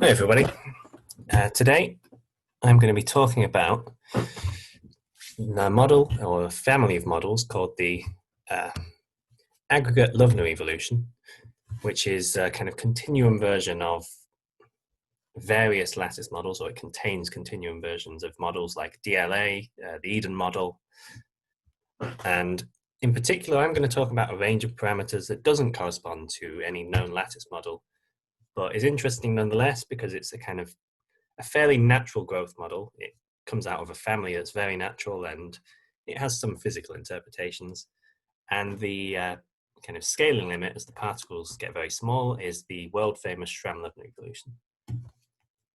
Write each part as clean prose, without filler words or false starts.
Hi everybody. Today I'm going to be talking about a model or a family of models called the Aggregate Loewner evolution, which is a kind of continuum version of various lattice models, or it contains continuum versions of models like DLA, the Eden model. And in particular, I'm going to talk about a range of parameters that doesn't correspond to any known lattice model, but is interesting nonetheless because it's a fairly natural growth model. It comes out of a family that's very natural and it has some physical interpretations. And the kind of scaling limit as the particles get very small is the world famous Schramm-Loewner evolution.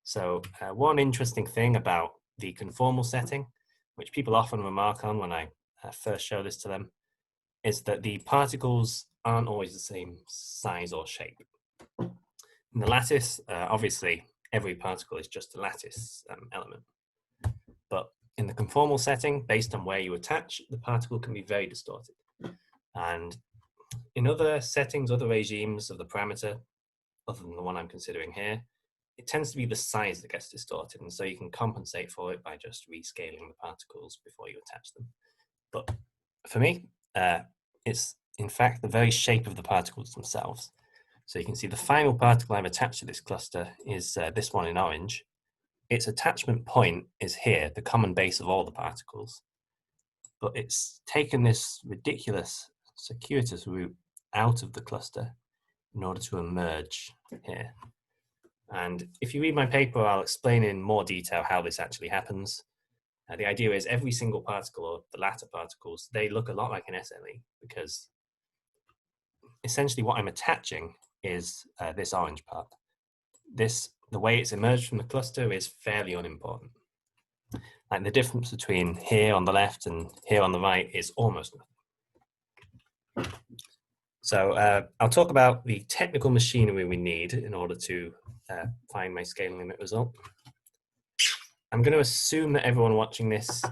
So one interesting thing about the conformal setting, which people often remark on when I first show this to them, is that the particles aren't always the same size or shape. In the lattice, obviously, every particle is just a lattice element. But in the conformal setting, based on where you attach, the particle can be very distorted. And in other settings, other regimes of the parameter, other than the one I'm considering here, it tends to be the size that gets distorted. And so you can compensate for it by just rescaling the particles before you attach them. But for me, it's in fact the very shape of the particles themselves. So you can see the final particle I've attached to this cluster is this one in orange. Its attachment point is here, the common base of all the particles. But it's taken this ridiculous circuitous route out of the cluster in order to emerge here. And if you read my paper, I'll explain in more detail how this actually happens. The idea is every single particle, or the latter particles, they look a lot like an SLE because essentially what I'm attaching is this orange part. The way it's emerged from the cluster is fairly unimportant. Like the difference between here on the left and here on the right is almost nothing. So I'll talk about the technical machinery we need in order to find my scaling limit result. I'm going to assume that everyone watching this,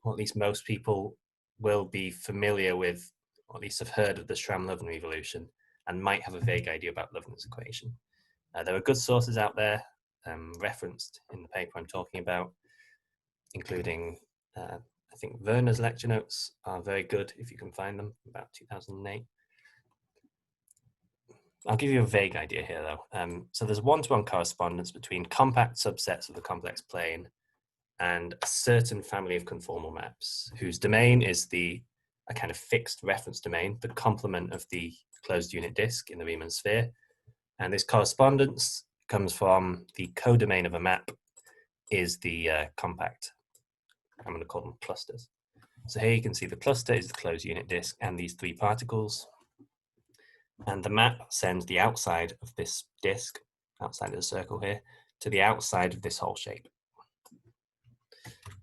or at least most people, will be familiar with, or at least have heard of the Schramm-Loewner evolution and might have a vague idea about Loewner's equation. There are good sources out there referenced in the paper I'm talking about, including, I think Werner's lecture notes are very good if you can find them, about 2008. I'll give you a vague idea here though. So there's one-to-one correspondence between compact subsets of the complex plane and a certain family of conformal maps whose domain is a kind of fixed reference domain, the complement of the closed unit disk in the Riemann sphere. And this correspondence comes from the codomain of a map is the compact. I'm going to call them clusters. So here you can see the cluster is the closed unit disk and these three particles. And the map sends the outside of this disk, outside of the circle here, to the outside of this whole shape.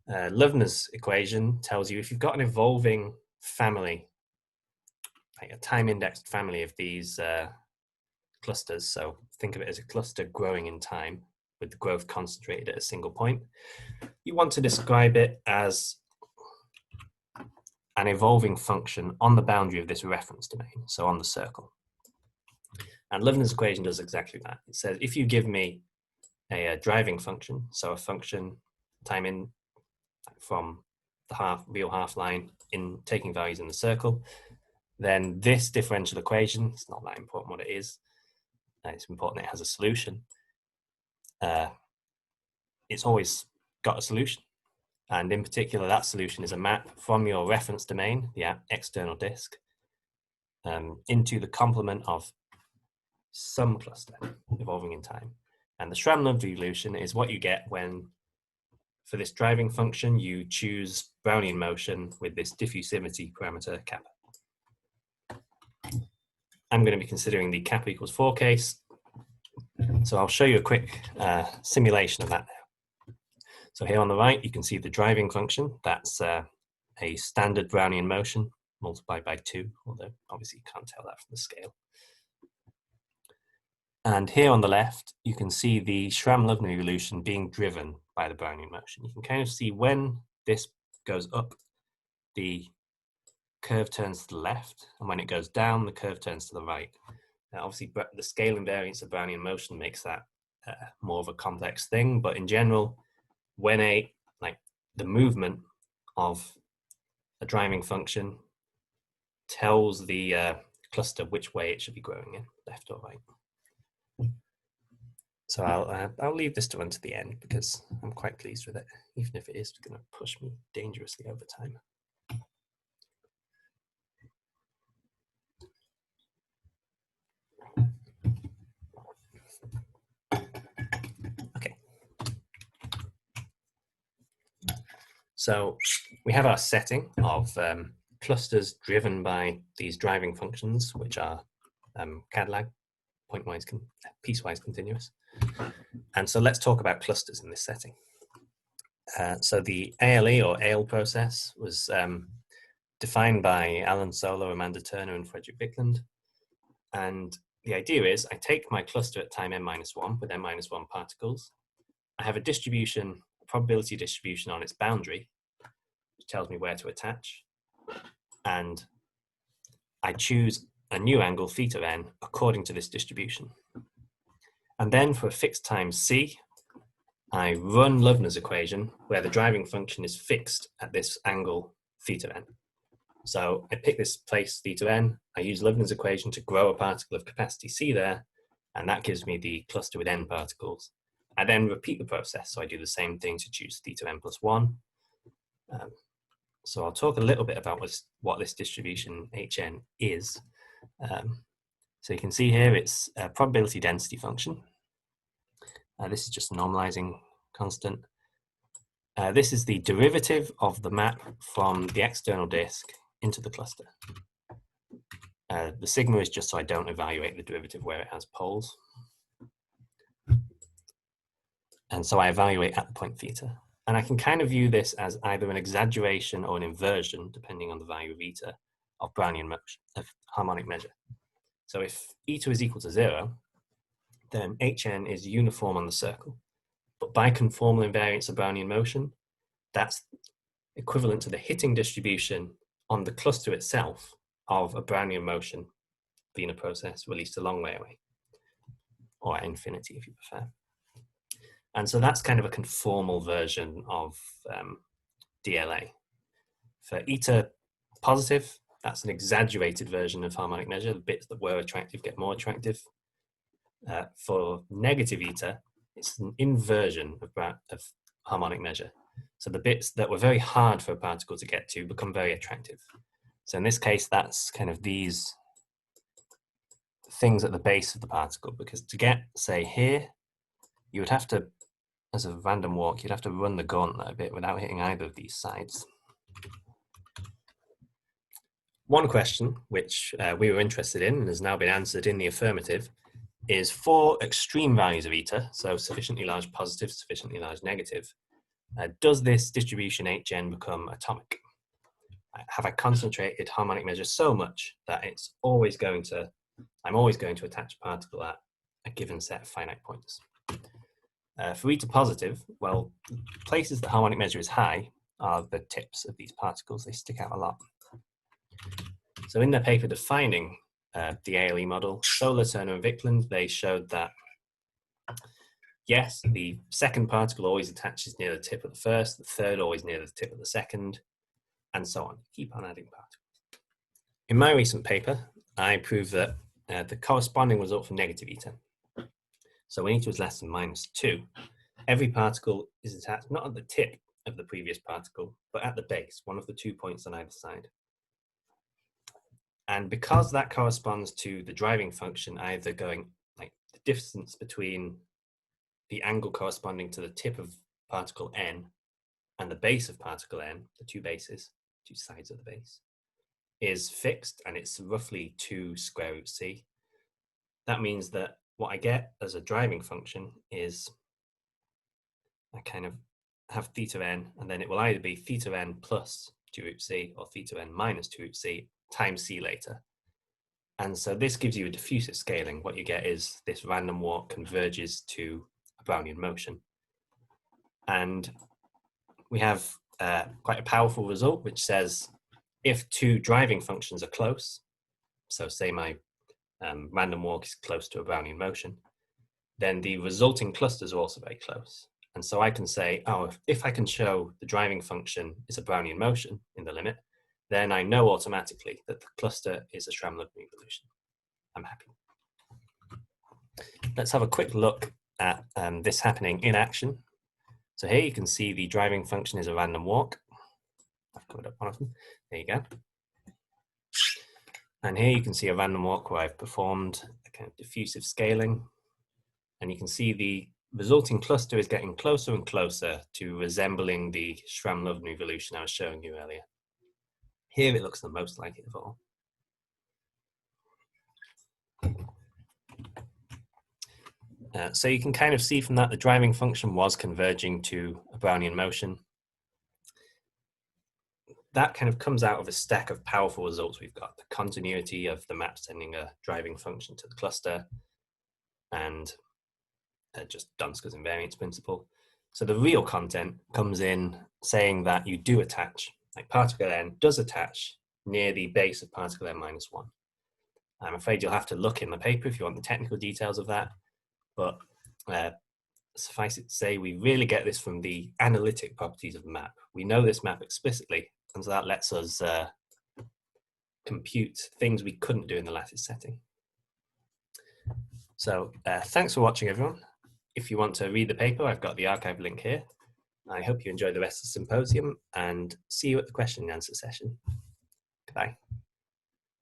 Loewner's equation tells you if you've got an evolving family, like a time-indexed family of these clusters, so think of it as a cluster growing in time with the growth concentrated at a single point, you want to describe it as an evolving function on the boundary of this reference domain, so on the circle. And Loewner's equation does exactly that. It says if you give me a driving function, so a function time in from the real half line in taking values in the circle, then this differential equation, it's not that important what it is, it's important it has a solution. It's always got a solution. And in particular, that solution is a map from your reference domain, the external disk, into the complement of some cluster evolving in time. And the Schramm-Loewner evolution is what you get when, for this driving function, you choose Brownian motion with this diffusivity parameter kappa. I'm going to be considering the kappa equals 4 case. So I'll show you a quick simulation of that now. So here on the right, you can see the driving function. That's a standard Brownian motion multiplied by 2, although obviously you can't tell that from the scale. And here on the left, you can see the Schramm-Loewner evolution being driven by the Brownian motion. You can kind of see when this goes up, the curve turns to the left, and when it goes down, the curve turns to the right. Now, obviously, the scale invariance of Brownian motion makes that more of a complex thing, but in general, when the movement of a driving function tells the cluster which way it should be growing in, left or right. So I'll leave this to run to the end because I'm quite pleased with it, even if it is going to push me dangerously over time. Okay. So we have our setting of clusters driven by these driving functions, which are Cadillac, piecewise continuous. And so let's talk about clusters in this setting. So the ALE or ALE process was defined by Alan Solar, Amanda Turner, and Frederick Wickland. And the idea is I take my cluster at time n-1 with n-1 particles. I have a distribution, a probability distribution on its boundary, which tells me where to attach. And I choose a new angle, theta n, according to this distribution. And then for a fixed time c, I run Loewner's equation where the driving function is fixed at this angle theta n. So I pick this place theta n, I use Loewner's equation to grow a particle of capacity c there, and that gives me the cluster with n particles. I then repeat the process, so I do the same thing to choose theta n plus 1. So I'll talk a little bit about what this distribution Hn is. So you can see here it's a probability density function. This is just a normalizing constant. This is the derivative of the map from the external disk into the cluster. The sigma is just so I don't evaluate the derivative where it has poles. And so I evaluate at the point theta. And I can kind of view this as either an exaggeration or an inversion, depending on the value of eta, of Brownian motion, of harmonic measure. So if eta is equal to 0, then Hn is uniform on the circle. But by conformal invariance of Brownian motion, that's equivalent to the hitting distribution on the cluster itself of a Brownian motion Wiener process released a long way away, or at infinity if you prefer. And so that's kind of a conformal version of DLA. For eta positive, that's an exaggerated version of harmonic measure. The bits that were attractive get more attractive. For negative eta, it's an inversion of harmonic measure. So the bits that were very hard for a particle to get to become very attractive. So in this case, that's kind of these things at the base of the particle, because to get, say, here, you would have to, as a random walk, you'd have to run the gauntlet a bit without hitting either of these sides. One question which we were interested in and has now been answered in the affirmative is for extreme values of eta, so sufficiently large positive, sufficiently large negative, does this distribution Hn become atomic? Have I concentrated harmonic measure so much that I'm always going to attach a particle at a given set of finite points? For eta positive, well, places that harmonic measure is high are the tips of these particles. They stick out a lot. So in their paper defining the ALE model, Solar, Turner, and Wickland, they showed that, yes, the second particle always attaches near the tip of the first, the third always near the tip of the second, and so on. Keep on adding particles. In my recent paper, I proved that the corresponding result for negative eta. So when eta is less than -2, every particle is attached not at the tip of the previous particle, but at the base, one of the 2 points on either side. And because that corresponds to the driving function either going like the distance between the angle corresponding to the tip of particle n and the base of particle n, the two bases, two sides of the base, is fixed, and it's roughly 2 square root c. That means that what I get as a driving function is I kind of have theta n, and then it will either be theta n plus 2 root c or theta n minus 2 root c times c later. And so this gives you a diffusive scaling. What you get is this random walk converges to a Brownian motion. And we have quite a powerful result, which says if two driving functions are close, so say my random walk is close to a Brownian motion, then the resulting clusters are also very close. And so I can say, oh, if I can show the driving function is a Brownian motion in the limit, then I know automatically that the cluster is a Schramm-Lövner evolution. I'm happy. Let's have a quick look at this happening in action. So here you can see the driving function is a random walk. I've covered up one of them. There you go. And here you can see a random walk where I've performed a kind of diffusive scaling. And you can see the resulting cluster is getting closer and closer to resembling the Schramm-Lövner evolution I was showing you earlier. Here it looks the most like it of all. So you can kind of see from that the driving function was converging to a Brownian motion. That kind of comes out of a stack of powerful results we've got. The continuity of the map sending a driving function to the cluster, and just Dunsker's invariance principle. So the real content comes in saying that you do attach, like particle n does attach near the base of particle n minus 1. I'm afraid you'll have to look in the paper if you want the technical details of that, but suffice it to say, we really get this from the analytic properties of the map. We know this map explicitly, and so that lets us compute things we couldn't do in the lattice setting. So thanks for watching, everyone. If you want to read the paper, I've got the archive link here. I hope you enjoy the rest of the symposium, and see you at the question and answer session. Goodbye.